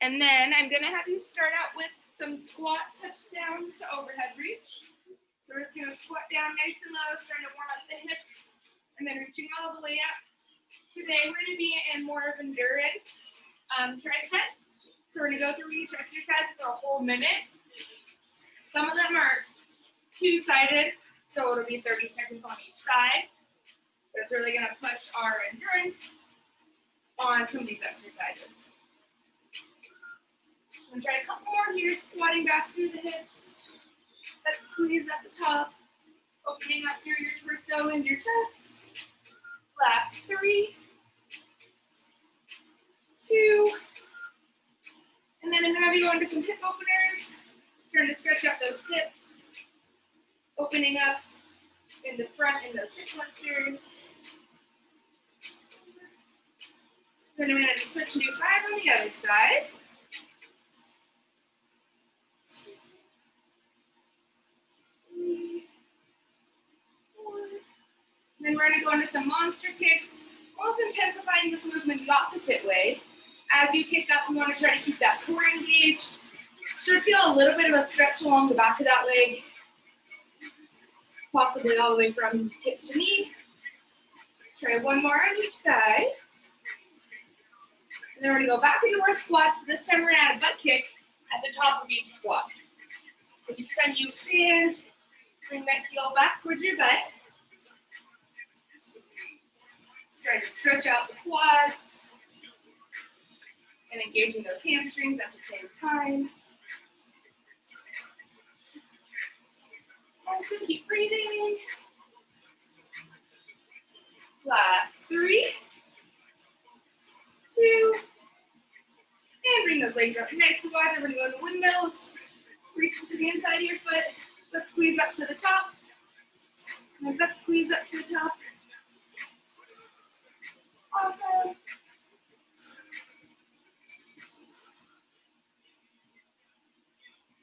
And then I'm gonna have you start out with some squat touchdowns to overhead reach. So we're just gonna squat down nice and low, starting to warm up the hips, and then reaching all the way up. Today we're gonna be in more of endurance triceps. So we're gonna go through each exercise for a whole minute. Some of them are two-sided, so it'll be 30 seconds on each side. But it's really gonna push our endurance on some of these exercises. I'm gonna try a couple more here, squatting back through the hips. That squeeze at the top, opening up through your torso and your chest. Last 3, 2, and then I'm gonna have you go into some hip openers. Starting to stretch out those hips, opening up in the front in those hip flexors. Then I'm gonna just switch and do 5 on the other side. Then we're going to go into some monster kicks, also intensifying this movement the opposite way. As you kick up, we want to try to keep that core engaged. Should feel a little bit of a stretch along the back of that leg, possibly all the way from hip to knee. Try one more on each side. And then we're going to go back into our squats. This time we're going to add a butt kick at the top of each squat. So each time you stand, bring that heel back towards your butt. Trying to stretch out the quads and engaging those hamstrings at the same time. Also keep breathing. Last 3, 2, and bring those legs up nice and wide. We're going to go into windmills. Reach to the inside of your foot. Let's squeeze up to the top. And let's squeeze up to the top. Awesome.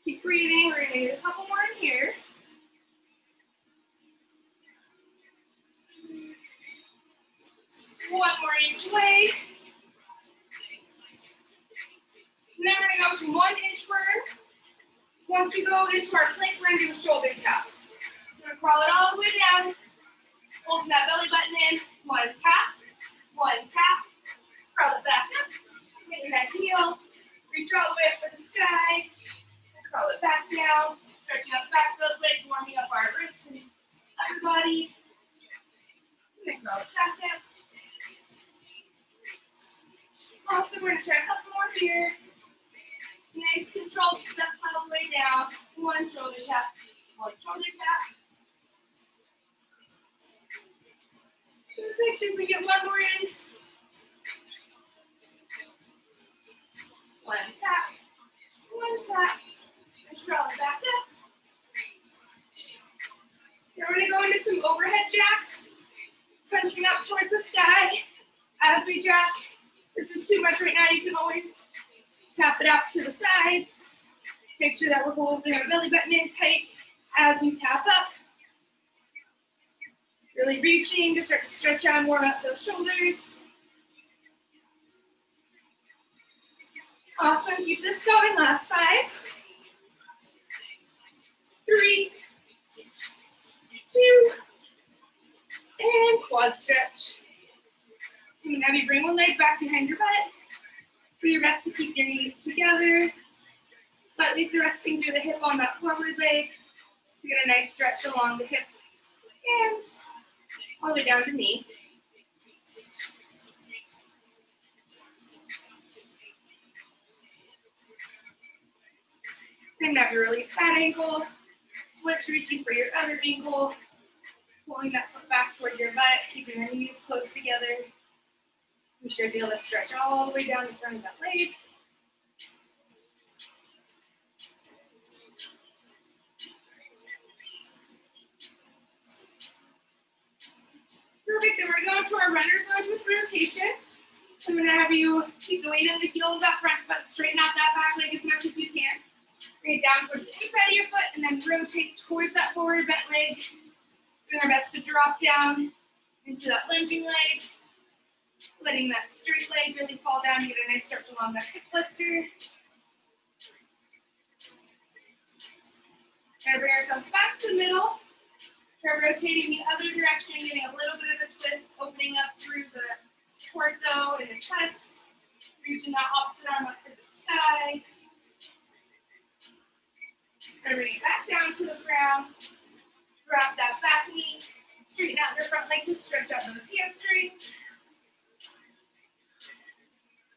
Keep breathing. We're going to do a couple more in here. One more each way. And then we're going to go to 1 inch burn. Once we go into our plank, we're going to do a shoulder tap. So we're going to crawl it all the way down, holding that belly button in. 1 tap. 1 tap, crawl it back up, making that heel, reach all the way up for the sky, crawl it back down, stretching out the back of those legs, warming up our wrists and upper body, and then crawl it back up. Also, we're going to try a couple more here. Nice controlled steps all the way down, 1 shoulder tap, 1 shoulder tap. Let's see if we get one more in. 1 tap, 1 tap, and scroll it back up. Now we're going to go into some overhead jacks, punching up towards the sky as we jack. This is too much right now. You can always tap it out to the sides. Make sure that we're holding our belly button in tight as we tap up. Really reaching to start to stretch out and warm up those shoulders. Awesome, keep this going, last 5. 3, 2, and quad stretch. So I'm gonna have you bring one leg back behind your butt. Do your best to keep your knees together. Slightly thrusting through the hip on that forward leg to get a nice stretch along the hip and all the way down to the knee. Then now you release that ankle, switch reaching for your other ankle, pulling that foot back towards your butt, keeping your knees close together. You should be able to stretch all the way down in front of that leg. Perfect, then we're going to our runner's lunge with rotation. So I'm going to have you keep the weight in the heel of that front foot, straighten out that back leg as much as you can. Bring it down towards the inside of your foot and then rotate towards that forward bent leg. Doing our best to drop down into that lunging leg. letting that straight leg really fall down. Get a nice stretch along that hip flexor. Try to bring ourselves back to the middle. Try rotating the other direction, getting a little bit of a twist, opening up through the torso and the chest. Reaching that opposite arm up to the sky. Try to bring it back down to the ground. Drop that back knee. Straighten out your front leg to stretch out those hamstrings.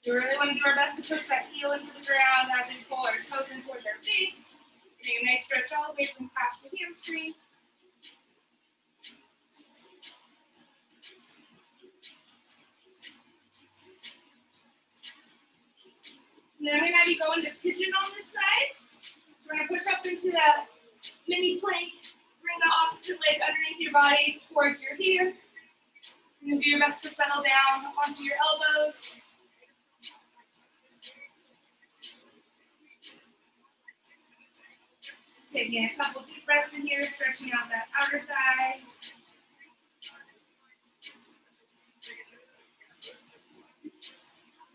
We really want to do our best to push that heel into the ground as we pull our toes in towards our face. Getting a nice stretch all the way from calf to hamstring. And then I'm going to have you go into pigeon on this side. So we're going to push up into that mini plank. Bring the opposite leg underneath your body towards your heel. You're going to do your best to settle down onto your elbows. Just taking a couple deep breaths in here, stretching out that outer thigh.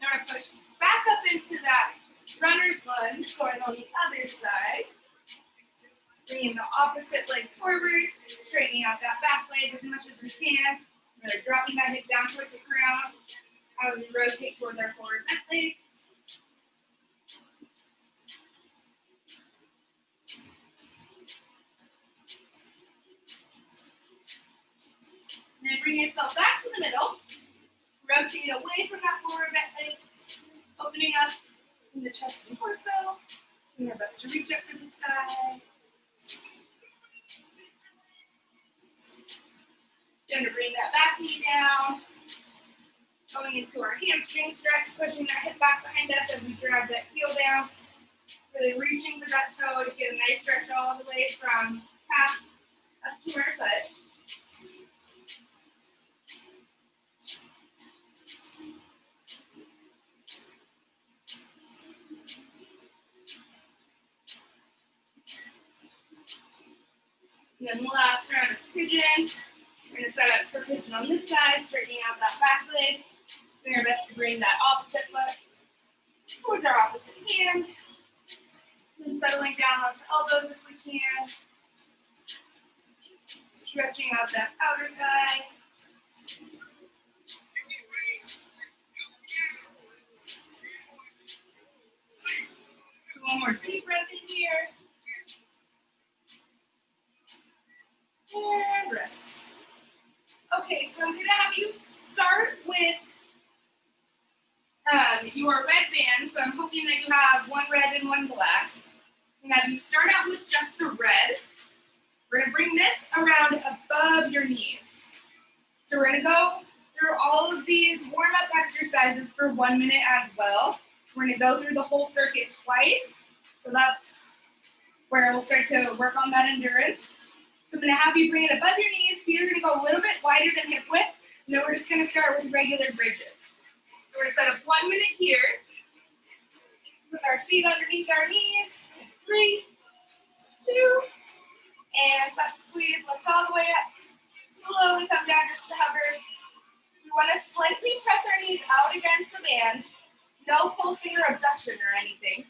Now we're going to push back up into that runner's lunge, going on the other side. Bringing the opposite leg forward, straightening out that back leg as much as we can. Really dropping that hip down towards the ground as we rotate towards our forward bent leg. And then bring yourself back to the middle. Rotate away from that forward bent leg. Opening up in the chest and torso. Doing our best to reach up to the sky. Going to bring that back knee down. Going into our hamstring stretch, pushing that hip back behind us as we drag that heel down. Really reaching for that toe to get a nice stretch all the way from calf up to our foot. And then the last round of pigeon. We're going to set up for pigeon on this side, straightening out that back leg. Doing our best to bring that opposite foot towards our opposite hand. And settling down onto elbows if we can. Stretching out that outer thigh. One more deep breath in here. And rest. Okay, so I'm going to have you start with your red band. So I'm hoping that you have one red and one black. I'm going to have you start out with just the red. We're going to bring this around above your knees. So we're going to go through all of these warm-up exercises for 1 minute as well. We're going to go through the whole circuit twice. So that's where we'll start to work on that endurance. So I'm going to have you bring it above your knees. Feet are going to go a little bit wider than hip width. And then we're just going to start with regular bridges. So we're going to set up 1 minute here. With our feet underneath our knees. 3, 2, and left squeeze. Lift all the way up. Slowly come down just to hover. We want to slightly press our knees out against the band. No pulsing or abduction or anything.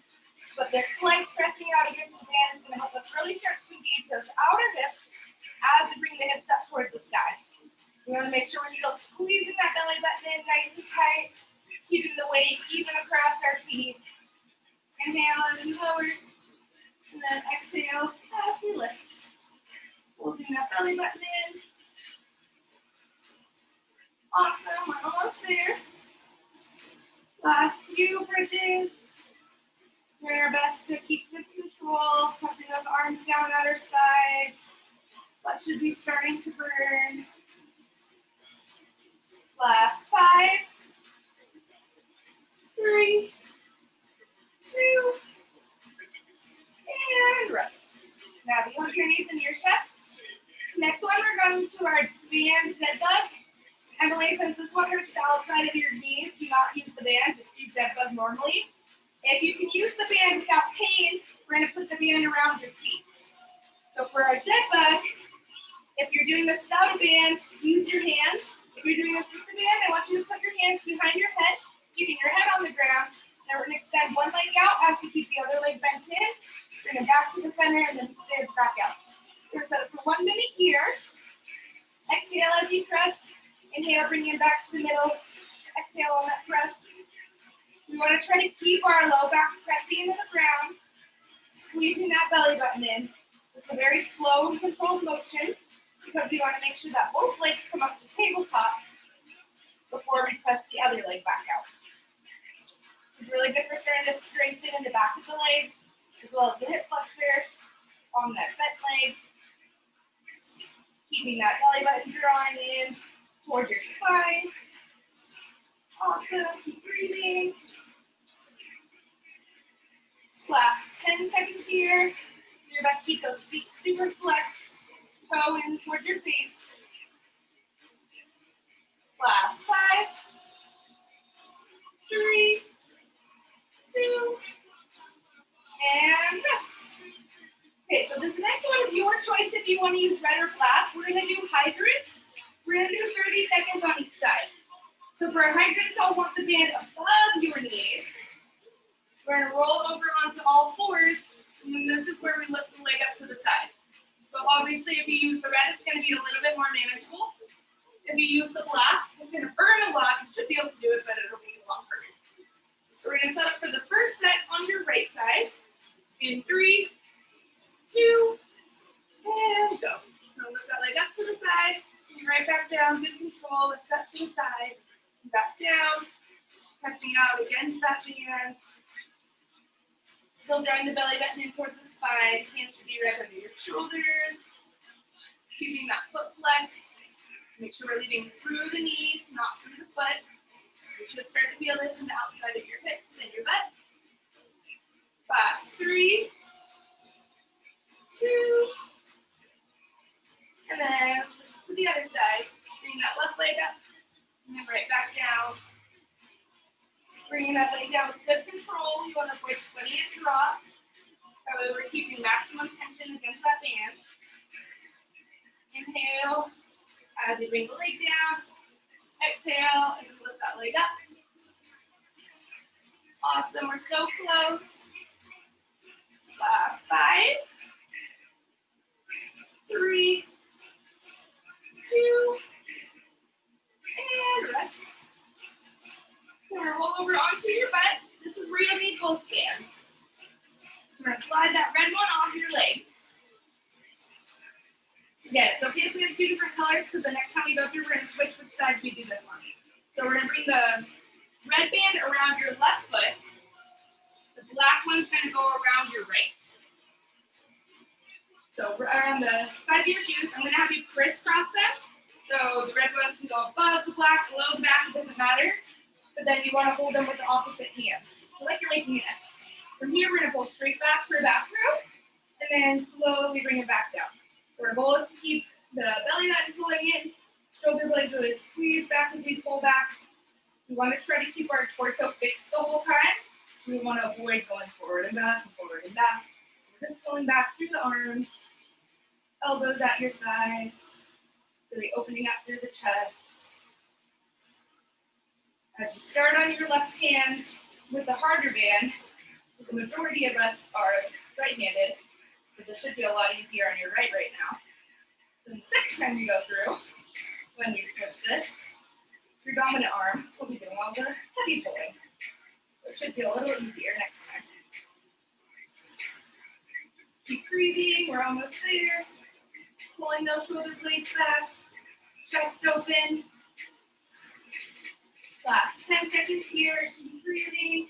But this slight pressing out against the band is going to help us really start to engage those outer hips as we bring the hips up towards the sky. We want to make sure we're still squeezing that belly button in nice and tight, keeping the weight even across our feet. Inhale as we lower, and then exhale as we lift. Holding that belly button in. Awesome, we're almost there. Last few bridges. Doing our best to keep good control, pressing those arms down at our sides. Blood should be starting to burn. Last 5, 3, 2, and rest. Now you want your knees into your chest. Next one, we're going to our band dead bug. Emily, since this one hurts the outside of your knees, do not use the band, just use dead bug normally. If you can use the band without pain, we're going to put the band around your feet. So for our dead bug, if you're doing this without a band, use your hands. If you're doing this with the band, I want you to put your hands behind your head, keeping your head on the ground. Now we're going to extend one leg out as we keep the other leg bent in. Bring it back to the center and then extend back out. We're going to set it for 1 minute here. Exhale as you press. Inhale, bring it back to the middle. Exhale on that press. We want to try to keep our low back pressing into the ground, squeezing that belly button in. This is a very slow and controlled motion because we want to make sure that both legs come up to tabletop before we press the other leg back out. This is really good for starting to strengthen in the back of the legs, as well as the hip flexor on that bent leg. Keeping that belly button drawing in towards your spine. Awesome. Keep breathing. Last 10 seconds here. Do your best to keep those feet super flexed. Toe in towards your face. Last 5, 3, 2, and rest. Okay, so this next one is your choice if you want to use red or black. We're going to do hydrants. We're going to do 30 seconds on each side. So for our hydrants, I'll want the band above your knees. We're going to roll over onto all fours, and then this is where we lift the leg up to the side. So obviously, if you use the red, it's going to be a little bit more manageable. If you use the black, it's going to burn a lot. You should be able to do it, but it'll be longer. So we're going to set up for the first set on your right side. In 3, 2, and go. So lift that leg up to the side, and right back down, good control, lift that to the side, back down, pressing out against that band. Still drawing the belly button in towards the spine, hands should be right under your shoulders. Keeping that foot flexed. Make sure we're leading through the knee, not through the foot. You should start to feel this in the outside of your hips and your butt. Last 3, 2, and then to the other side. Bring that left leg up, and then right back down. Bringing that leg down with good control. You want to avoid sweating and drop. That way we're keeping maximum tension against that band. Inhale as you bring the leg down. Exhale as you lift that leg up. Awesome, we're so close. Last 5, 3, 2, and rest. We're going to roll over onto your butt. This is where you'll need both hands. So we're going to slide that red one off your legs. Again, it's okay if we have 2 different colors because the next time we go through, we're going to switch which sides we do this one. So we're going to bring the red band around your left foot. The black one's going to go around your right. So around the side of your shoes, I'm going to have you crisscross them. So the red one can go above the black, below the back, it doesn't matter. But then you want to hold them with the opposite hands. So like you're making an X. From here, we're going to pull straight back for a back row, and then slowly bring it back down. So our goal is to keep the belly button pulling in, shoulder blades really squeeze back as we pull back. We want to try to keep our torso fixed the whole time. So we want to avoid going forward and back and forward and back. So we're just pulling back through the arms, elbows at your sides, really opening up through the chest. As you start on your left hand with the harder band, the majority of us are right-handed, so this should be a lot easier on your right now. Then the second time you go through, when we switch this, your dominant arm will be doing all the heavy pulling. So it should feel a little easier next time. Keep breathing, we're almost there. Pulling those shoulder blades back, chest open. Last 10 seconds here, keep breathing.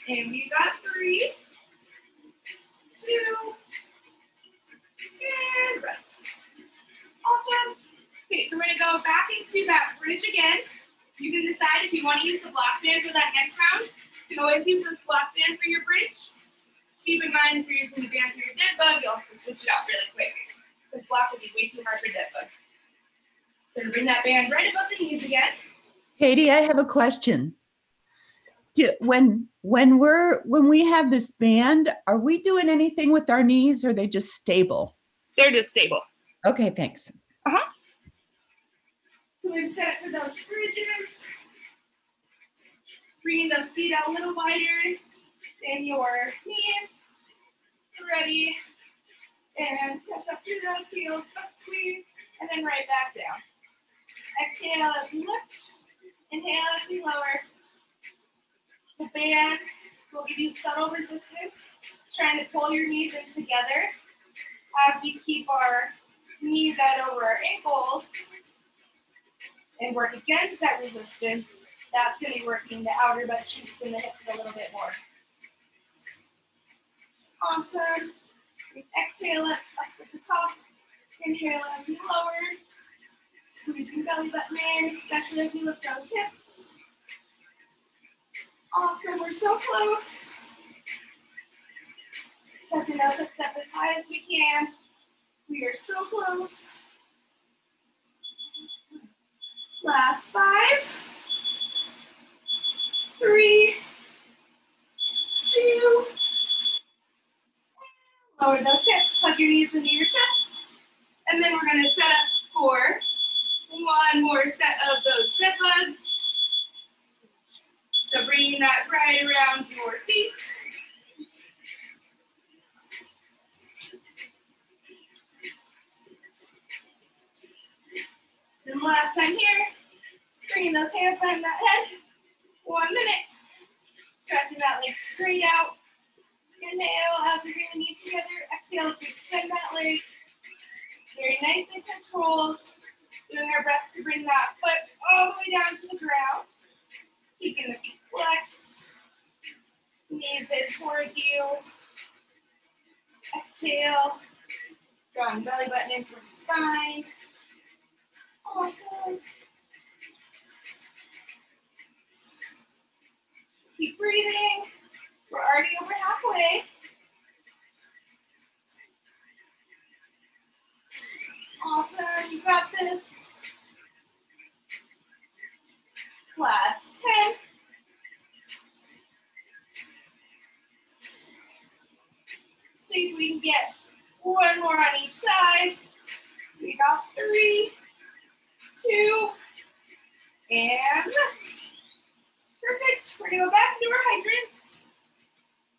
And we got 3, 2, and rest. Awesome. Okay, so we're gonna go back into that bridge again. You can decide if you want to use the block band for that next round. You can always use this block band for your bridge. Keep in mind, if you're using the band for your dead bug, you'll have to switch it out really quick. This block will be way too hard for dead bug. So to bring that band right above the knees again. Katie, I have a question. When we have this band, are we doing anything with our knees, or are they just stable? They're just stable. Okay, thanks. So we've set up for those bridges. Bringing those feet out a little wider than your knees. Ready. And press up through those heels, butt squeeze, and then right back down. Exhale as we lift. Inhale as we lower. The band will give you subtle resistance. It's trying to pull your knees in together as we keep our knees out over our ankles and work against that resistance. That's going to be working the outer butt cheeks and the hips a little bit more. Awesome. Exhale up at the top. Inhale as we lower. Squeeze your belly button in, especially as you lift those hips. Awesome. We're so close. Pressing those hips up as high as we can. We are so close. Last 5, 3, 2. Lower those hips, hug your knees into your chest. And then we're going to set up for one more set of those bed bugs. So bringing that right around your feet. And last time here, bringing those hands behind that head. 1 minute. Pressing that leg straight out. Inhale as you bring the knees together. Exhale as we extend that leg. Very nice and controlled. Doing our best to bring that foot all the way down to the ground. Keeping the feet flexed. Knees in towards you. Exhale. Drawing belly button in towards the spine. Awesome. Keep breathing. We're already over halfway. Awesome. You got this. Last 10. See if we can get one more on each side. We got 3, 2, and rest. Perfect. We're going to go back into our hydrants.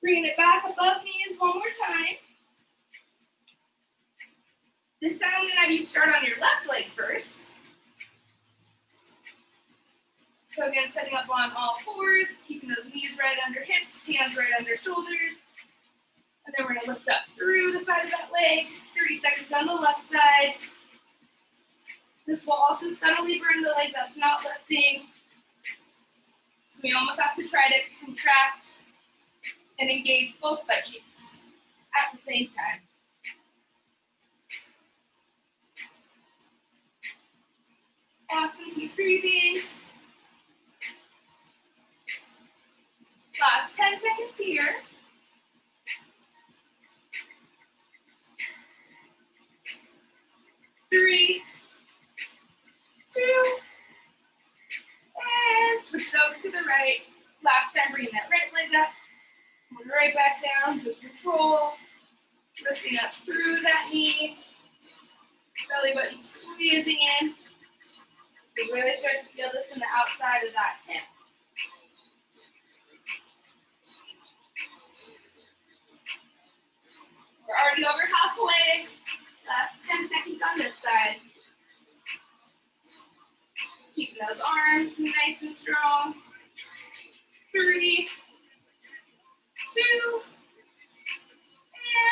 Bringing it back above knees one more time. This time I'm going to have you start on your left leg first. So again, setting up on all fours, keeping those knees right under hips, hands right under shoulders. And then we're going to lift up through the side of that leg. 30 seconds on the left side. This will also subtly burn the leg that's not lifting. So we almost have to try to contract and engage both butt cheeks at the same time. Awesome, keep breathing. Last 10 seconds here. 3, 2, and switch it over to the right. Last time, bring that right leg up. Right back down with control. Lifting up through that knee. Belly button squeezing in. You really start to feel this in the outside of that hip. We're already over halfway. Last 10 seconds on this side. Keeping those arms nice and strong. 3, 2,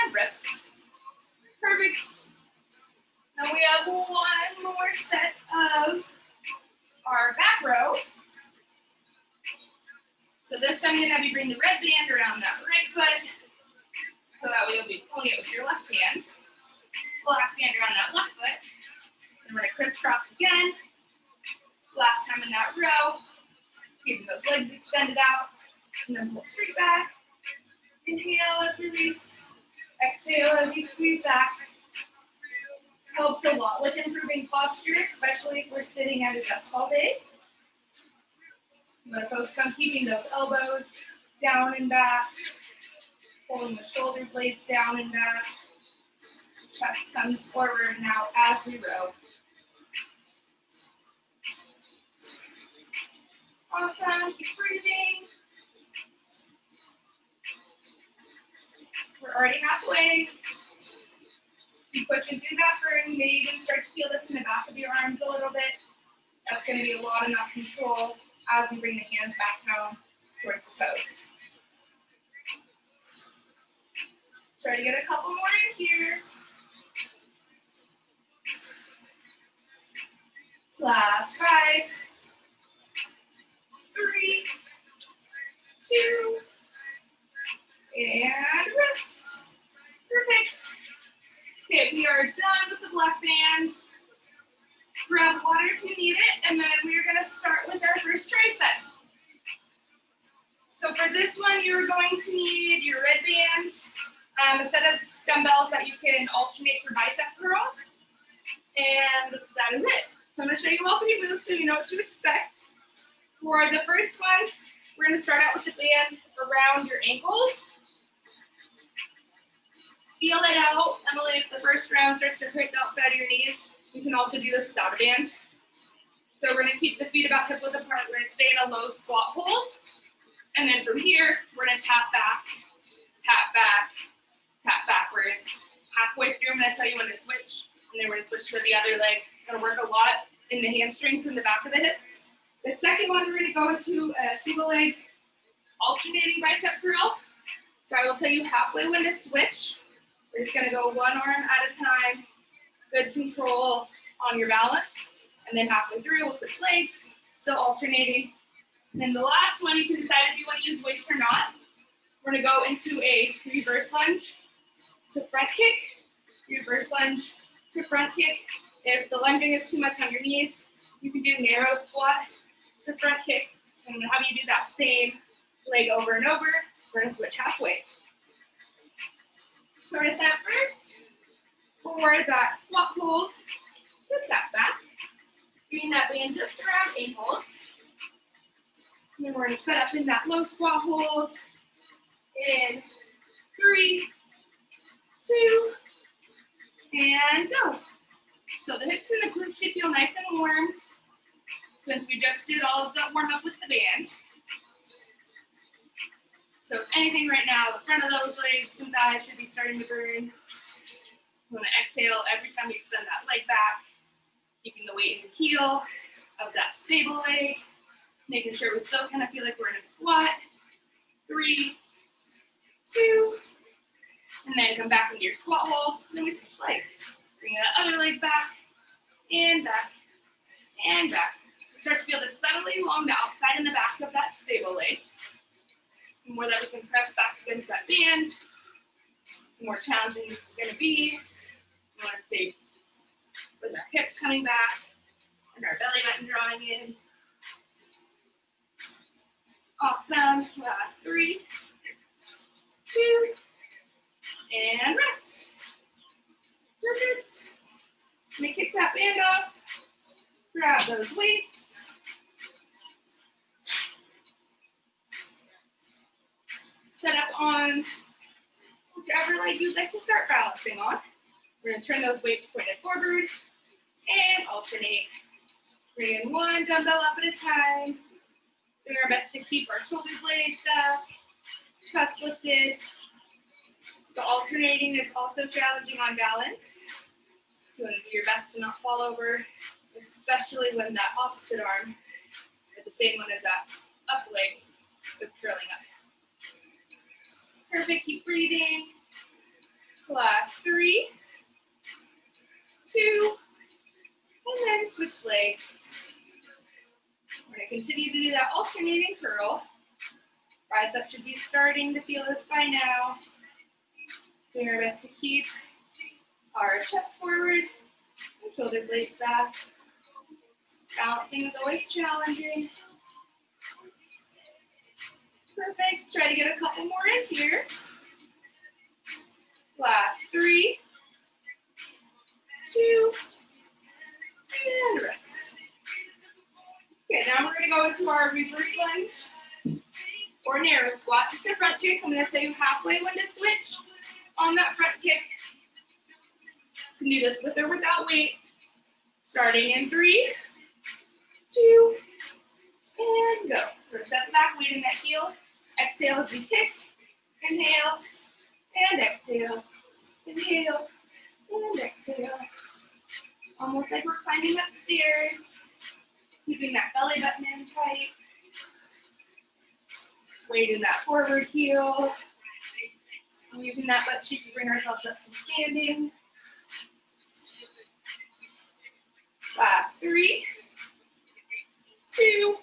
and rest. Perfect. Now we have one more set of our back row. So this time I'm going to have you bring the red band around that right foot. So that way you'll be pulling it with your left hand. Black band around that left foot. Then we're going to crisscross again. Last time in that row. Keeping those legs extended out. And then pull straight back. Inhale as release. Exhale as you squeeze back. This helps a lot with improving posture, especially if we're sitting at a desk all day. I'm going to focus on keeping those elbows down and back. Pulling the shoulder blades down and back. chest comes forward now as we row. Awesome, keep breathing. We're already halfway. Keep pushing through that burn. Maybe even start to feel this in the back of your arms a little bit. That's going to be a lot of that control as you bring the hands back down towards the toes. Try to get a couple more in here. Last 5, 3, 2, and rest. Perfect. Okay, we are done with the black band. Grab water if you need it, and then we are going to start with our first tricep. So for this one, you're going to need your red band, a set of dumbbells that you can alternate for bicep curls, and that is it. So I'm going to show you all 3 moves so you know what to expect. For the first one, we're going to start out with the band around your ankles. Feel it out. Emily, if the first round starts to hurt the outside of your knees, you can also do this without a band. So we're going to keep the feet about hip width apart. We're going to stay in a low squat hold. And then from here, we're going to tap back, tap backwards. Halfway through, I'm going to tell you when to switch. And then we're going to switch to the other leg. It's going to work a lot in the hamstrings and the back of the hips. The second one, we're going to go into a single leg alternating bicep curl. So I will tell you halfway when to switch. We're just going to go one arm at a time. Good control on your balance. And then halfway through, we'll switch legs, still alternating. And then the last one, you can decide if you want to use weights or not. We're going to go into a reverse lunge to front kick, reverse lunge to front kick. If the lunging is too much on your knees, you can do narrow squat to front kick. And I'm going to have you do that same leg over and over. We're going to switch halfway. So we're going to start first for that squat hold to tap back. Bring that band just around ankles. And then we're going to set up in that low squat hold in 3, 2, and go. So the hips and the glutes should feel nice and warm since we just did all of the warm up with the band. So if anything right now, the front of those legs and thighs should be starting to burn. We want to exhale every time we extend that leg back, keeping the weight in the heel of that stable leg, making sure we still kind of feel like we're in a squat. 3, 2, and then come back into your squat hold. Then we switch legs. Bring that other leg back, and back, and back. Start to feel this subtly along the outside and the back of that stable leg. The more that we can press back against that band, the more challenging this is going to be. We want to stay with our hips coming back and our belly button drawing in. Awesome. Last 3, 2, and rest. Perfect. Let me kick that band off. Grab those weights. Set up on whichever leg you'd like to start balancing on. We're going to turn those weights pointed forward and alternate. Bring in one dumbbell up at a time. Doing our best to keep our shoulder blades up, chest lifted. The alternating is also challenging on balance. So you want to do your best to not fall over, especially when that opposite arm, or the same one as that up leg, is curling up. Perfect, keep breathing. Last 3, 2, and then switch legs. We're going to continue to do that alternating curl. Biceps should be starting to feel this by now. Doing our best to keep our chest forward and shoulder blades back. Balancing is always challenging. Perfect. Try to get a couple more in here. Last 3, 2, and rest. Okay, now we're going to go into our reverse lunge or narrow squat. It's a front kick. I'm going to tell you halfway when to switch on that front kick. can do this with or without weight. Starting in 3, 2, and go. So step back, weight in that heel. Exhale as we kick. Inhale and exhale. Inhale and exhale. Almost like we're climbing up stairs. Keeping that belly button in tight. Weight in that forward heel. Squeezing that butt cheek to bring ourselves up to standing. Last 3, 2,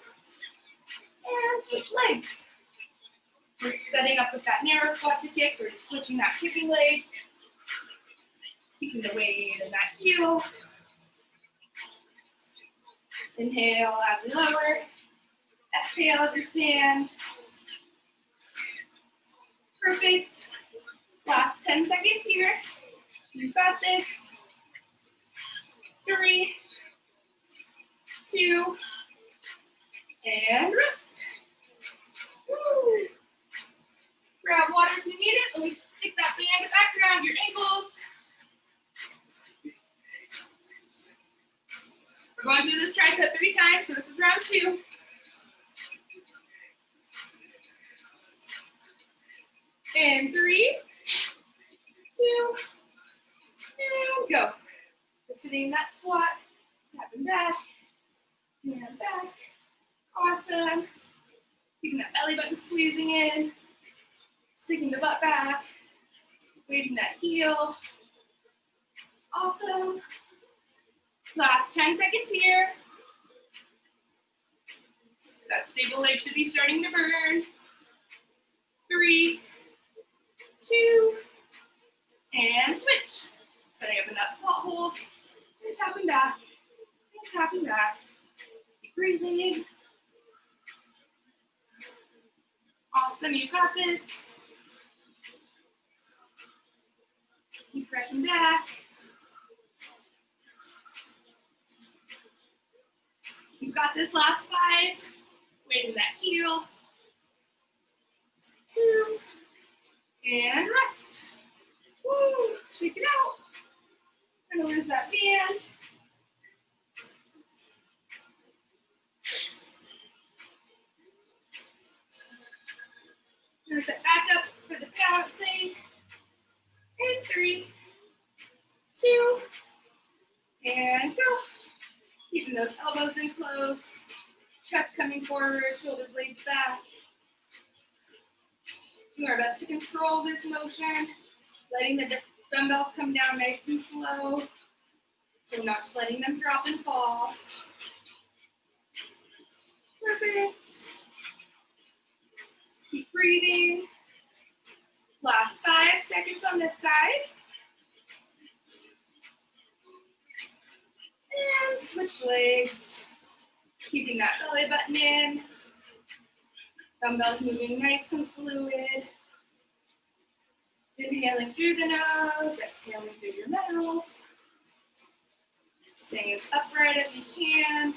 and switch legs. We're setting up with that narrow squat to kick. We're switching that kicking leg. Keeping the weight in that heel. Inhale as we lower. Exhale as we stand. Perfect. Last 10 seconds here. You've got this. 3, 2, and rest. Woo. Grab water if you need it. Let me just stick that band back around your ankles. We're going through this tricep 3 times, so this is round 2. And 3, 2, and go. Just sitting in that squat, tapping back, and back. Awesome. Keeping that belly button squeezing in. Sticking the butt back. Weighting that heel. Awesome. Last 10 seconds here. That stable leg should be starting to burn. 3, 2, and switch. Setting up in that squat hold. And tapping back. And tapping back. Keep breathing. Awesome, you got this. Keep pressing back. You've got this. Last 5. Weight in that heel. 2, and rest. Woo, shake it out. Gonna lose that band. Gonna set back up for the balancing. In 3, 2, and go. Keeping those elbows in close, chest coming forward, shoulder blades back. Do our best to control this motion, letting the dumbbells come down nice and slow. So we're not just letting them drop and fall. Perfect. Keep breathing. Last 5 seconds on this side. And switch legs. Keeping that belly button in. Dumbbells moving nice and fluid. Inhaling through the nose, exhaling through your mouth. Staying as upright as you can.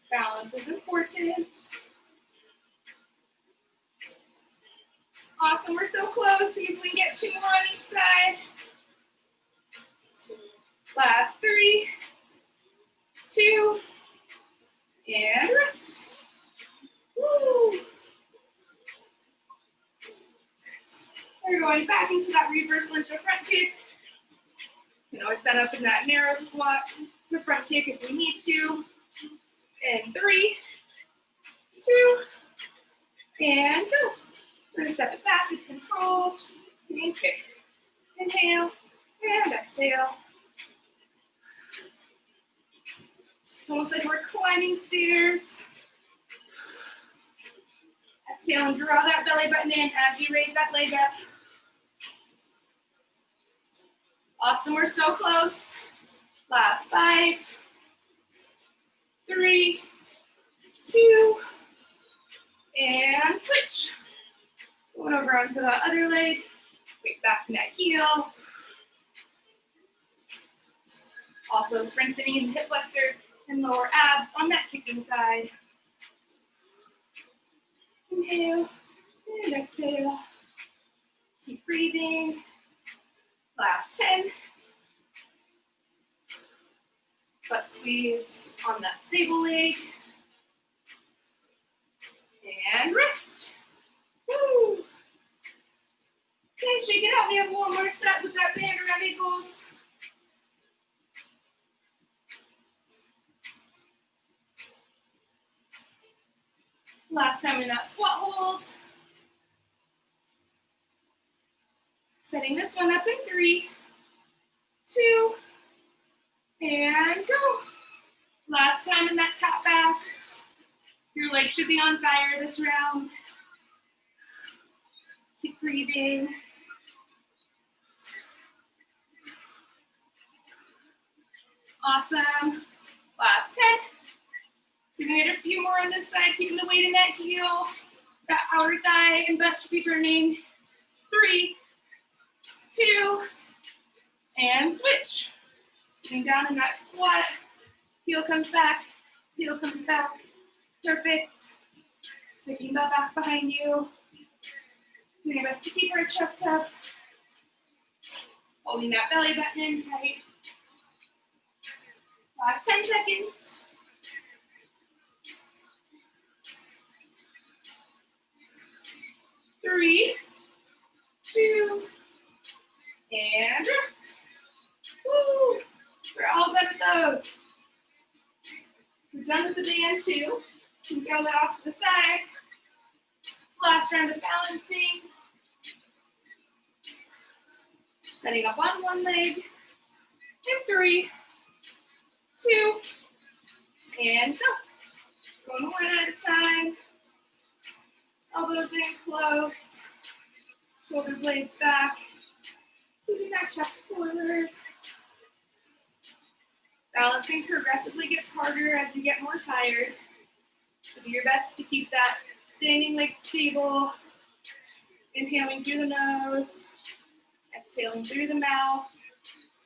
Balance is important. Awesome, we're so close. See if we can get 2 more on each side. Last 3, 2, and rest. Woo. We're going back into that reverse lunge to front kick. You can always set up in that narrow squat to front kick if we need to. And 3, 2, and go. We're gonna step it back with control and kick. Inhale and exhale. It's almost like we're climbing stairs. Exhale and draw that belly button in as you raise that leg up. Awesome, we're so close. Last 5, 3, 2, and switch. Going over onto the other leg. Weight back in that heel. Also strengthening the hip flexor and lower abs on that kicking side. Inhale and exhale. Keep breathing. Last 10, Butt squeeze on that stable leg. And wrist. Woo! Okay, shake it out. We have one more set with that band around ankles. Last time in that squat hold. Setting this one up in 3, 2, and go. Last time in that tap back. Your leg should be on fire this round. Keep breathing. Awesome. Last 10. So we're gonna get a few more on this side, keeping the weight in that heel. That outer thigh and butt should be burning. 3, 2, and switch. Sitting down in that squat. Heel comes back, heel comes back. Perfect. Sticking the back behind you. Doing your best to keep our chest up. Holding that belly button in tight. Last 10 seconds. 3, 2, and rest. Woo! We're all done with those. We're done with the band too. You can throw that off to the side. Last round of balancing. Setting up on one leg. And 3, 2, and go. Going one at a time. Elbows in close. Shoulder blades back. Keeping that chest forward. Balancing progressively gets harder as you get more tired. So do your best to keep that standing leg stable. Inhaling through the nose. Exhaling through the mouth.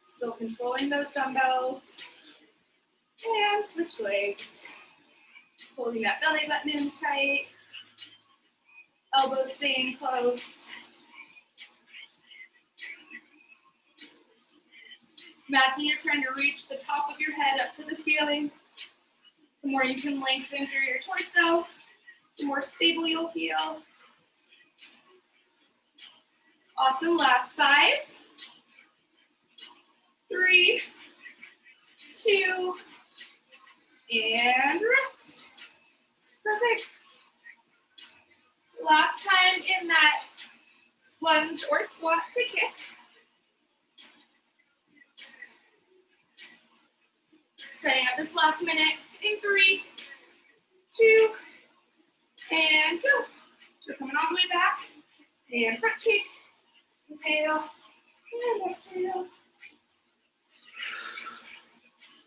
Still controlling those dumbbells. And switch legs. Holding that belly button in tight. Elbows staying close. Imagine you're trying to reach the top of your head up to the ceiling. The more you can lengthen through your torso, the more stable you'll feel. Awesome, last 5, 3, 2, and rest. Perfect. Last time in that lunge or squat to kick. Setting up this last minute in 3, 2, and go. We're coming all the way back. And front kick. Inhale. And exhale.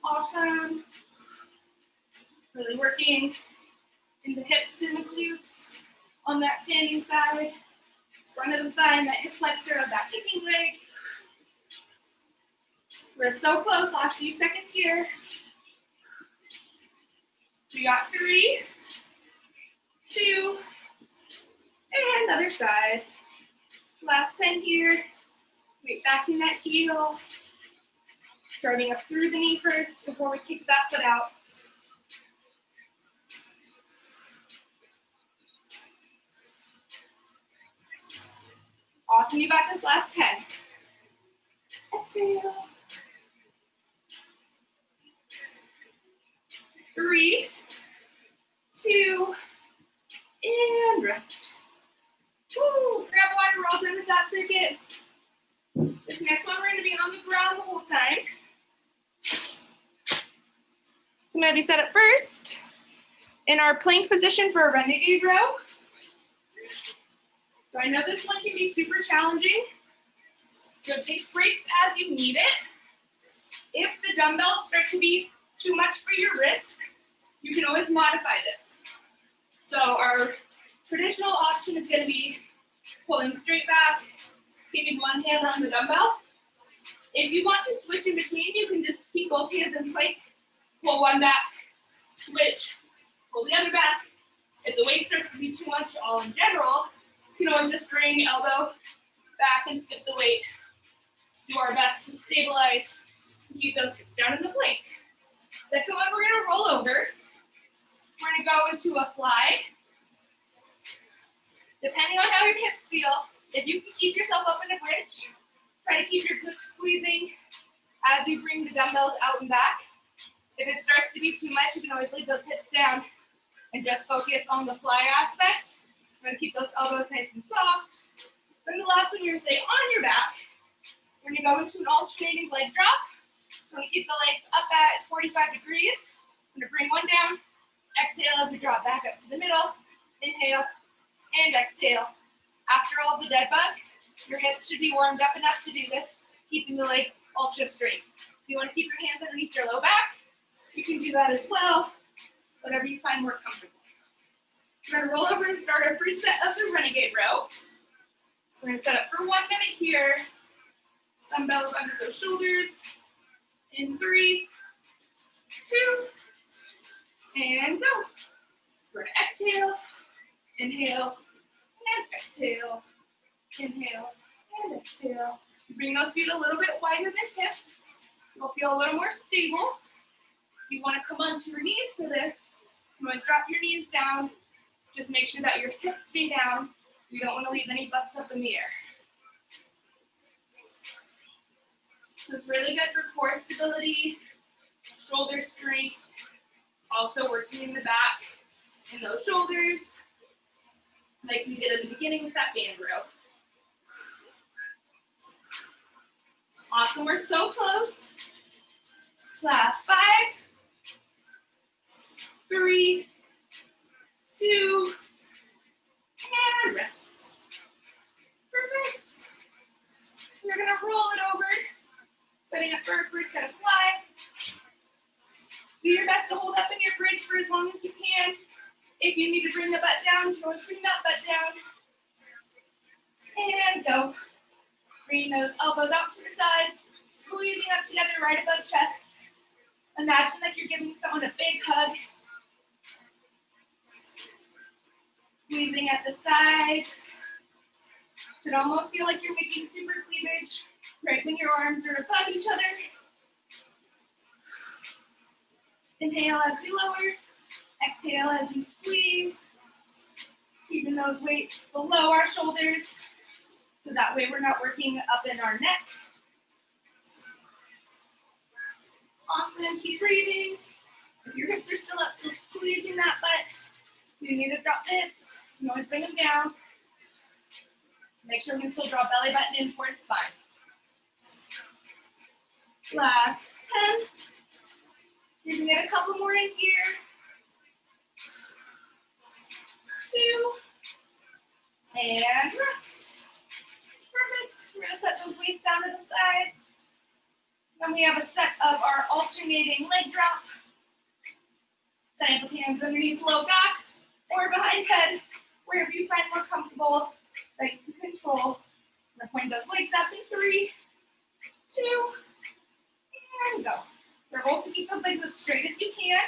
Awesome. Really working in the hips and the glutes on that standing side. Front of the thigh and that hip flexor of that kicking leg. We're so close. Last few seconds here. We got 3, 2, and other side. Last 10 here. Weight back in that heel. Driving up through the knee first before we kick that foot out. Awesome, you got this last 10. Exhale. 3, 2, and rest. Woo, grab water, we're all done with that circuit. This next one, we're gonna be on the ground the whole time. So I'm gonna be set up first in our plank position for a renegade row. So I know this one can be super challenging. So take breaks as you need it. If the dumbbells start to be too much for your wrists, you can always modify this. So our traditional option is going to be pulling straight back, keeping one hand on the dumbbell. If you want to switch in between, you can just keep both hands in plank, pull one back, switch, pull the other back. If the weight starts to be too much all in general, you can always just bring elbow back and skip the weight. Do our best to stabilize and keep those hips down in the plank. Second one, we're gonna roll over. We're gonna go into a fly. Depending on how your hips feel, if you can keep yourself up in a bridge, try to keep your glutes squeezing as you bring the dumbbells out and back. If it starts to be too much, you can always leave those hips down and just focus on the fly aspect. We're gonna keep those elbows nice and soft. Then the last one, you're gonna stay on your back. We're gonna go into an alternating leg drop. So we keep the legs up at 45 degrees. I'm gonna bring one down. Exhale as we drop back up to the middle. Inhale and exhale. After all the dead bug, your hips should be warmed up enough to do this, keeping the leg ultra straight. If you want to keep your hands underneath your low back, you can do that as well, whatever you find more comfortable. We're going to roll over and start our first set of the renegade row. We're going to set up for 1 minute here. Dumbbells under those shoulders. In 3, 2, and go. We're going to exhale, inhale, and exhale, inhale, and exhale. Bring those feet a little bit wider than hips. You'll feel a little more stable. You want to come onto your knees for this. You want to drop your knees down. Just make sure that your hips stay down. You don't want to leave any butts up in the air. So it's really good for core stability, shoulder strength, also working in the back and those shoulders, like we did at the beginning with that band row. Awesome, we're so close. Last 5, 3, 2, and rest. Perfect. We're gonna roll it over, setting up for our first set of fly. Do your best to hold up in your bridge for as long as you can. If you need to bring the butt down, just bring that butt down. And go. Bring those elbows out to the sides, squeezing up together right above chest. Imagine like you're giving someone a big hug. Squeezing at the sides. Should almost feel like you're making super cleavage right when your arms are above each other. Inhale as we lower. Exhale as you squeeze. Keeping those weights below our shoulders. So that way we're not working up in our neck. Awesome, keep breathing. If your hips are still up, still squeezing that butt. You need to drop the hips. You can always bring them down. Make sure we can still draw belly button in towards spine. Last 10. See if we can get a couple more in here. 2. And rest. Perfect. We're gonna set those weights down to the sides. Then we have a set of our alternating leg drop. Setting up with hands underneath low back or behind head, wherever you find more comfortable, that you can control. I'm gonna point those legs up in 3, 2, and go. So our goal is to keep those legs as straight as you can.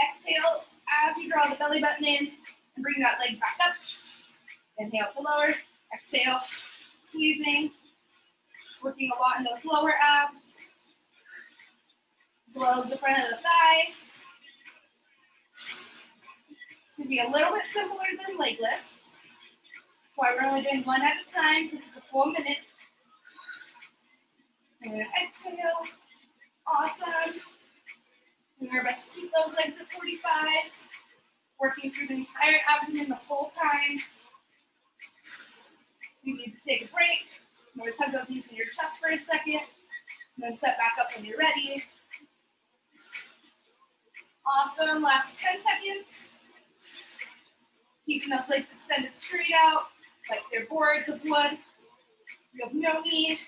Exhale as you draw the belly button in and bring that leg back up. Inhale to lower, exhale. Squeezing, working a lot in those lower abs, as well as the front of the thigh. This will be a little bit simpler than leg lifts. That's why we're only doing one at a time because it's a full minute. And exhale. Awesome. Doing our best to keep those legs at 45. Working through the entire abdomen the whole time. You need to take a break. Always hug those knees in your chest for a second. And then set back up when you're ready. Awesome. Last 10 seconds. Keeping those legs extended straight out, like they're boards of wood. You have no need.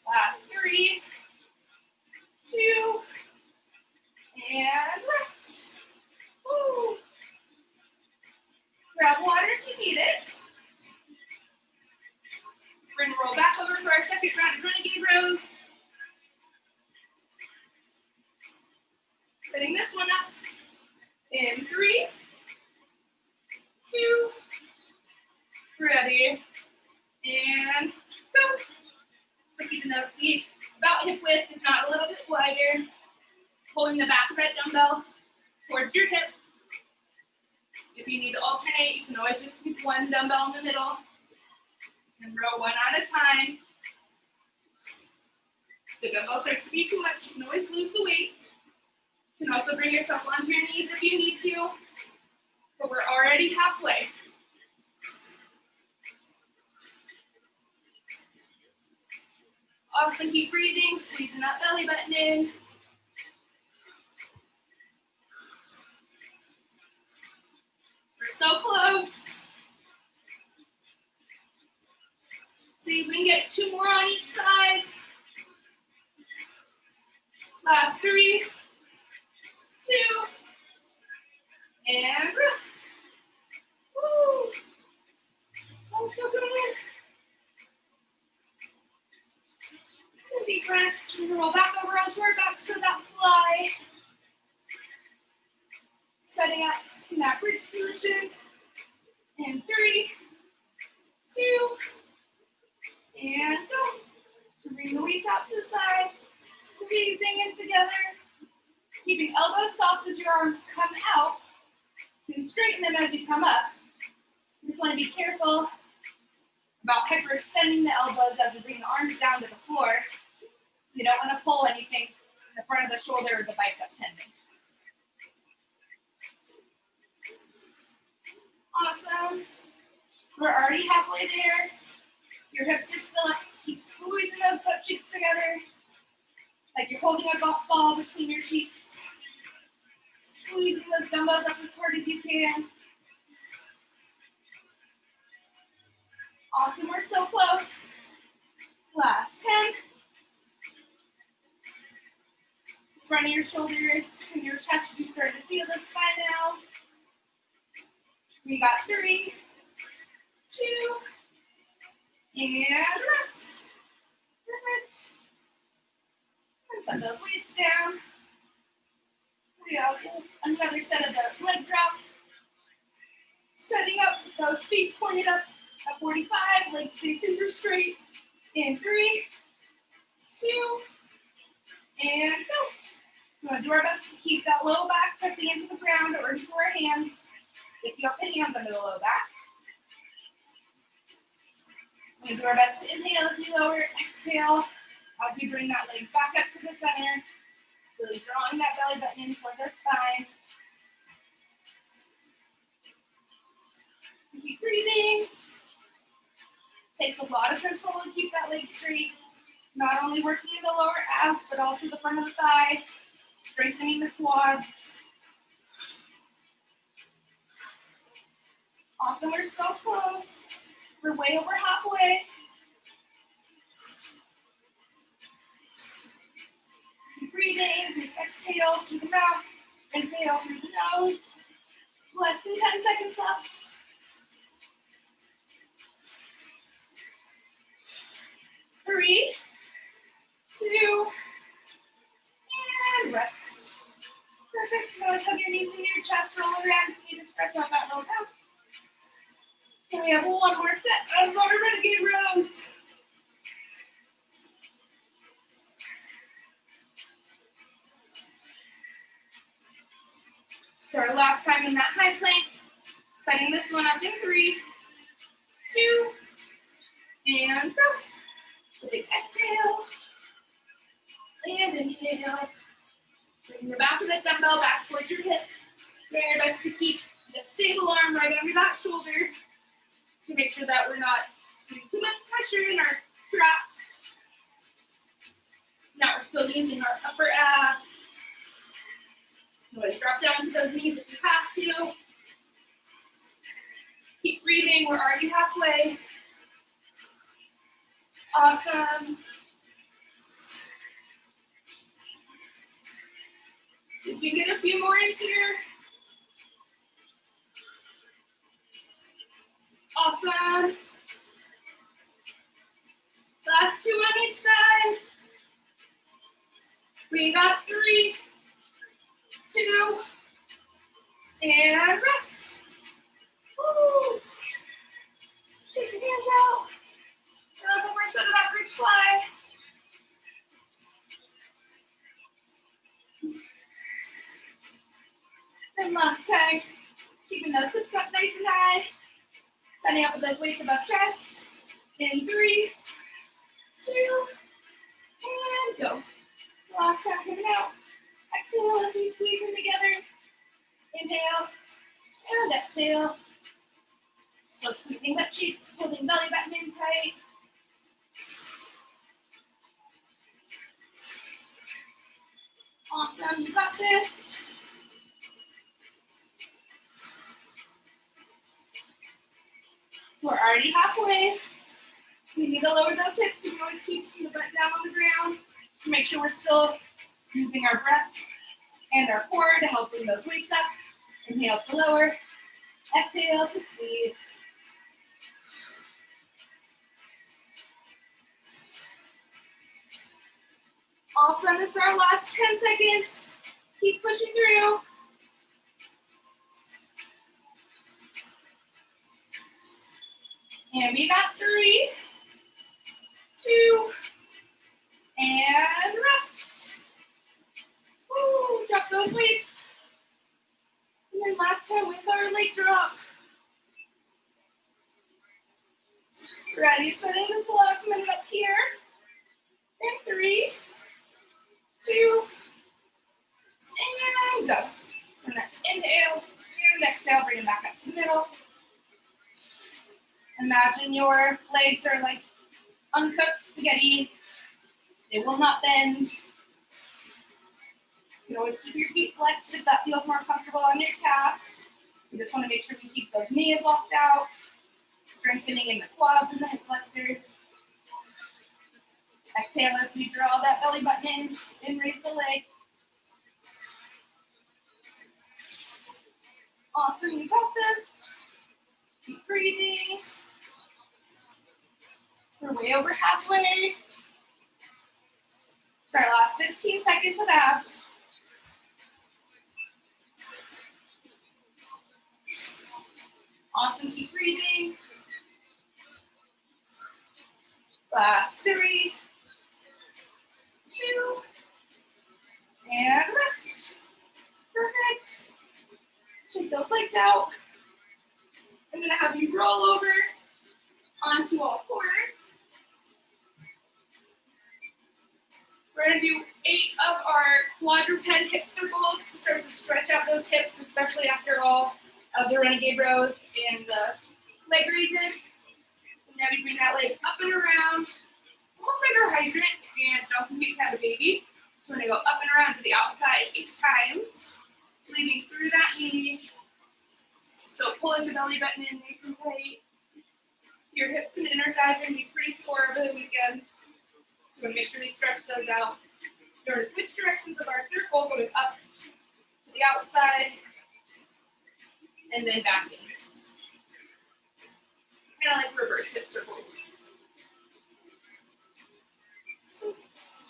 Last 3, 2, and rest. Woo. Grab water if you need it. We're going to roll back over for our second round of renegade rows. Setting this one up in 3, 2, ready, and go. So keeping those feet about hip width, if not a little bit wider. Pulling the back of that dumbbell towards your hip. If you need to alternate, you can always just keep one dumbbell in the middle and row one at a time. If the dumbbell starts to be too much, you can always lose the weight. You can also bring yourself onto your knees if you need to, but we're already halfway. Awesome, keep breathing, squeezing that belly button in. We're so close. See if we can get 2 more on each side. Last 3, 2, and rest. Woo! Oh, so good. Deep breaths. We're gonna roll back over onto our back for that fly. Setting up in that bridge position. And 3, 2, and go. So bring the weights out to the sides. Squeezing in together. Keeping elbows soft as your arms come out. You can straighten them as you come up. You just want to be careful about hyperextending the elbows as we bring the arms down to the floor. You don't want to pull anything in the front of the shoulder or the bicep tendon. Awesome. We're already halfway there. Your hips are still up. Keep squeezing those butt cheeks together. Like you're holding a golf ball between your cheeks. Squeezing those dumbbells up as hard as you can. Awesome, we're so close. Last 10. Front of your shoulders and your chest should be starting to feel this by now. We got 3, 2, and rest. Perfect. And set those weights down. We have another set of the leg drop. Setting up with those feet pointed up at 45. Legs stay super straight. In 3, 2, and go. So we'll do our best to keep that low back pressing into the ground or into our hands. If you have the hands under the low back. We'll do our best to inhale as we lower, exhale as we bring that leg back up to the center. Really drawing that belly button in towards our spine. Keep breathing. Takes a lot of control to keep that leg straight. Not only working in the lower abs, but also the front of the thigh. Strengthening the quads. Awesome, we're so close. We're way over halfway. Keep breathing, exhale through the mouth, inhale through the nose. Less than 10 seconds left. 3, 2, and rest. Perfect. Now hug your knees into your chest, roll around if you need to stretch out that low back. And we have one more set of our renegade rows. So our last time in that high plank, setting this one up in 3, 2, and go. Big exhale, and inhale. Bring the back of the dumbbell back towards your hip. Try your best to keep the stable arm right under that shoulder to make sure that we're not putting too much pressure in our traps. Now we're still using our upper abs. Always drop down to those knees if you have to. Keep breathing, we're already halfway. Awesome. See if we can get a few more in here. Awesome. Last 2 on each side. We got 3, 2, and rest. Woo. Shake your hands out. One more set of that bridge fly. Then last time, keeping those hips up nice and high. Standing up with those weights above chest. In 3, 2, and go. Last time, coming out. Exhale as we squeeze them together. Inhale and exhale. Still squeezing butt cheeks, holding belly button in tight. Awesome, you got this. We're already halfway. We need to lower those hips. You can always keep the butt down on the ground to make sure we're still using our breath and our core to help bring those weights up. Inhale to lower. Exhale to squeeze. Awesome. This is our last 10 seconds. Keep pushing through. And we got 3, 2, and rest. Woo, drop those weights. And then last time with our leg drop. Ready, setting this last minute up here. And 3, 2, and go. And that's inhale, and exhale, bring it back up to the middle. Imagine your legs are like uncooked spaghetti. They will not bend. You can always keep your feet flexed if that feels more comfortable on your calves. You just want to make sure you keep those knees locked out, strengthening in the quads and the hip flexors. Exhale as we draw that belly button in and raise the leg. Awesome, you got this. Keep breathing. We're way over halfway. It's our last 15 seconds of abs. Awesome, keep breathing. Last 3, 2, and rest. Perfect. Take those legs out. I'm gonna have you roll over onto all fours. We're gonna do 8 of our quadruped hip circles to start to stretch out those hips, especially after all of the renegade rows and the leg raises. And now we bring that leg up and around, almost like our hydrant, and Dawson Peak had a baby. So we're gonna go up and around to the outside 8 times, leading through that knee. So pulling the belly button in nice and tight. Your hips and inner thighs are gonna be pretty sore over the weekend. So we're gonna make sure we stretch those out. We're gonna switch directions of our circle, going up to the outside, and then back in. Kind of like reverse hip circles.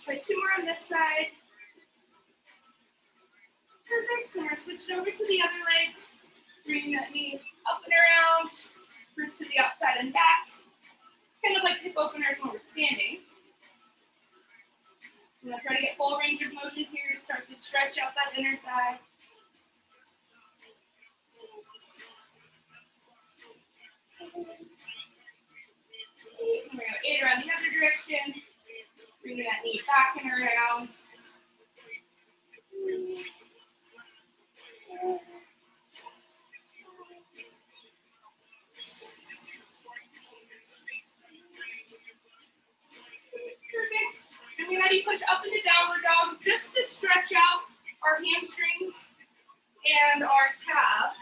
Try 2 more on this side. Perfect. So we're gonna switch it over to the other leg. Bringing that knee up and around, first to the outside and back. Kind of like hip openers when we're standing. I'm gonna try to get full range of motion here. Start to stretch out that inner thigh. We're gonna go 8 around the other direction. Bringing that knee back and around. Perfect. And we already push up into downward dog just to stretch out our hamstrings and our calves.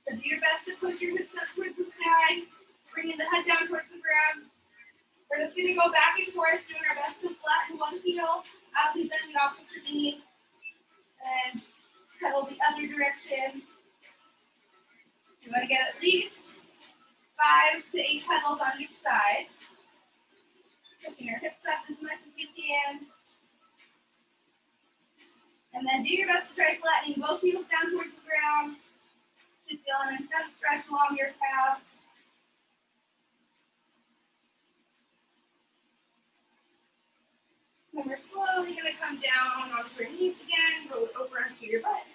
So do your best to push your hips up towards the sky, bringing the head down towards the ground. We're just going to go back and forth, doing our best to flatten one heel as we bend the opposite knee. And pedal the other direction. You want to get at least 5 to 8 pedals on each side. Pushing your hips up as much as you can. And then do your best to try flattening both heels down towards the ground. Just feel an intense stretch along your calves. And we're slowly going to come down onto your knees again, roll over onto your butt.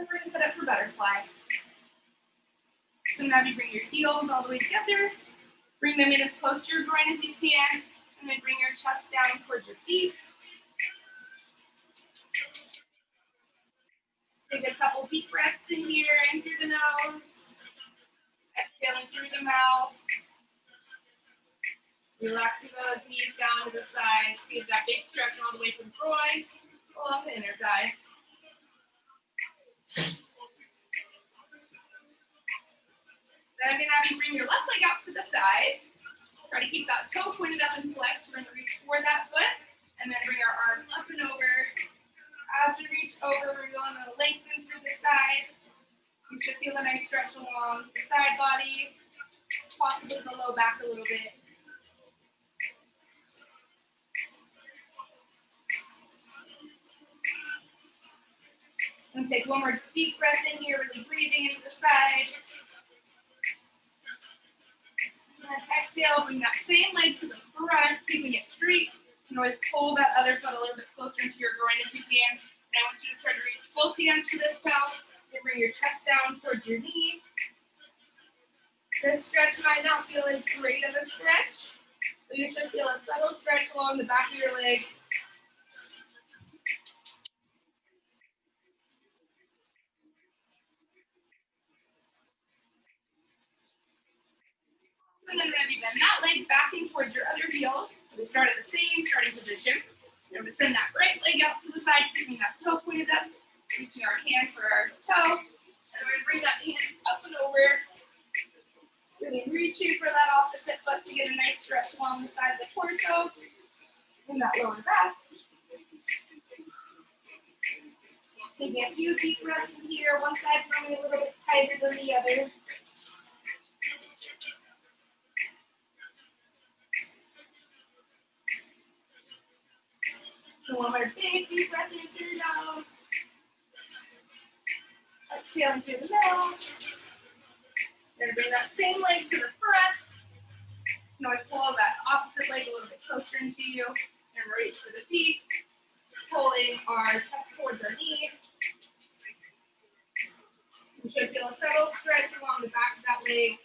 then we're gonna set up for butterfly. So now you bring your heels all the way together, bring them in as close to your groin as you can, and then bring your chest down towards your feet. Take a couple deep breaths in here, in through the nose, exhaling through the mouth. Relaxing those knees down to the side. See that big stretch all the way from groin along the inner thigh. Then I'm going to have you bring your left leg out to the side. Try to keep that toe pointed up and flexed. We're going to reach for that foot. And then bring our arm up and over. As we reach over, we're going to lengthen through the side. You should feel a nice stretch along the side body, possibly the low back a little bit. And take one more deep breath in here, really breathing into the side. And exhale, bring that same leg to the front, keeping it straight. You can always pull that other foot a little bit closer into your groin if you can. And I want you to try to reach both hands to this toe and bring your chest down towards your knee. This stretch might not feel as great of a stretch, but you should feel a subtle stretch along the back of your leg. And then whenever you bend that leg back in towards your other heel, so we start at the same starting position. We're going to send that right leg out to the side, keeping that toe pointed up, reaching our hand for our toe. And we're going to bring that hand up and over, really reaching for that opposite foot to get a nice stretch along the side of the torso and that lower back. Taking a few deep breaths in here. One side's normally a little bit tighter than the other. And one more big deep breath in through your nose. Exhaling through the nose. You're going to bring that same leg to the front. You can always pull that opposite leg a little bit closer into you. And reach for the feet. Pulling our chest towards our knee. You should feel a subtle stretch along the back of that leg.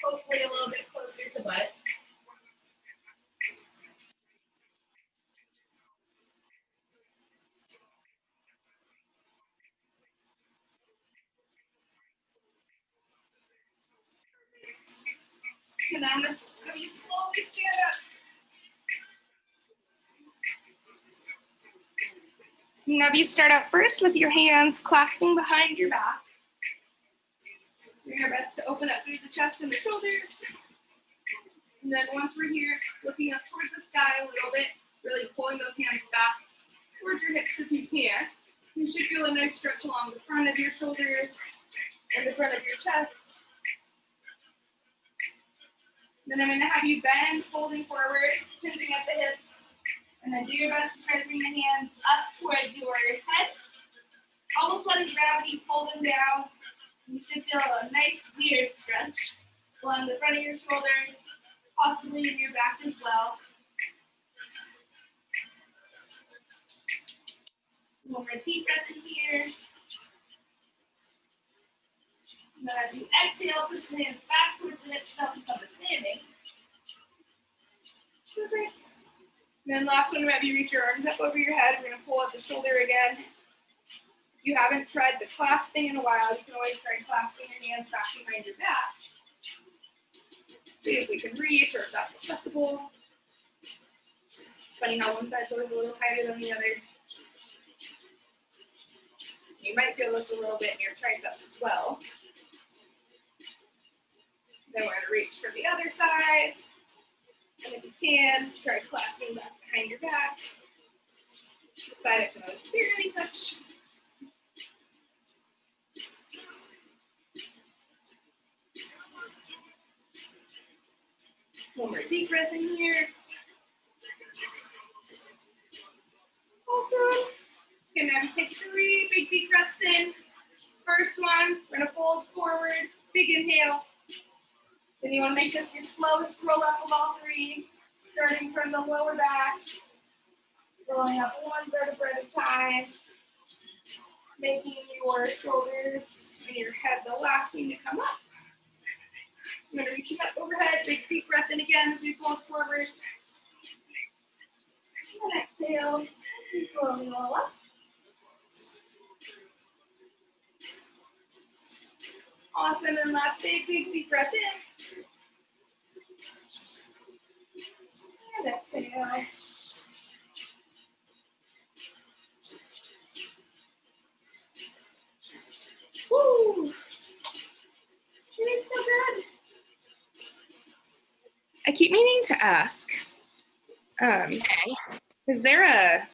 Hopefully a little bit closer to butt. And I'm going to have you slowly stand up. Now you start out first with your hands clasping behind your back. Do your best to open up through the chest and the shoulders. And then once we're here, looking up towards the sky a little bit, really pulling those hands back towards your hips if you can. You should feel a nice stretch along the front of your shoulders and the front of your chest. Then I'm going to have you bend, folding forward, hinging at the hips. And then do your best to try to bring the hands up towards your head. Almost letting gravity pull them down. You should feel a nice weird stretch along the front of your shoulders, possibly in your back as well. One more deep breath in here. And then as you exhale, push the hands back towards the hips, up and come to standing. Perfect. And then last one, have you reach your arms up over your head. We're going to pull up the shoulder again. If you haven't tried the clasping in a while, you can always try clasping your hands back behind your back. See if we can reach or if that's accessible. It's funny how one side's always a little tighter than the other. You might feel this a little bit in your triceps as well. Then we're going to reach for the other side. And if you can, try clasping back behind your back. The side it can always barely touch. One more deep breath in here. Awesome. Okay, now you take 3 big deep breaths in. First one, we're going to fold forward, big inhale. Then you want to make this your slowest roll up of all 3, starting from the lower back, rolling up 1 vertebra at a time. making your shoulders and your head the last thing to come up. I'm going to reach it up overhead, big deep breath in again as we fold forward. And exhale, slowly roll up. Awesome, and last big deep breath in. And exhale. Woo! You did so good. I keep meaning to ask, Okay. is there a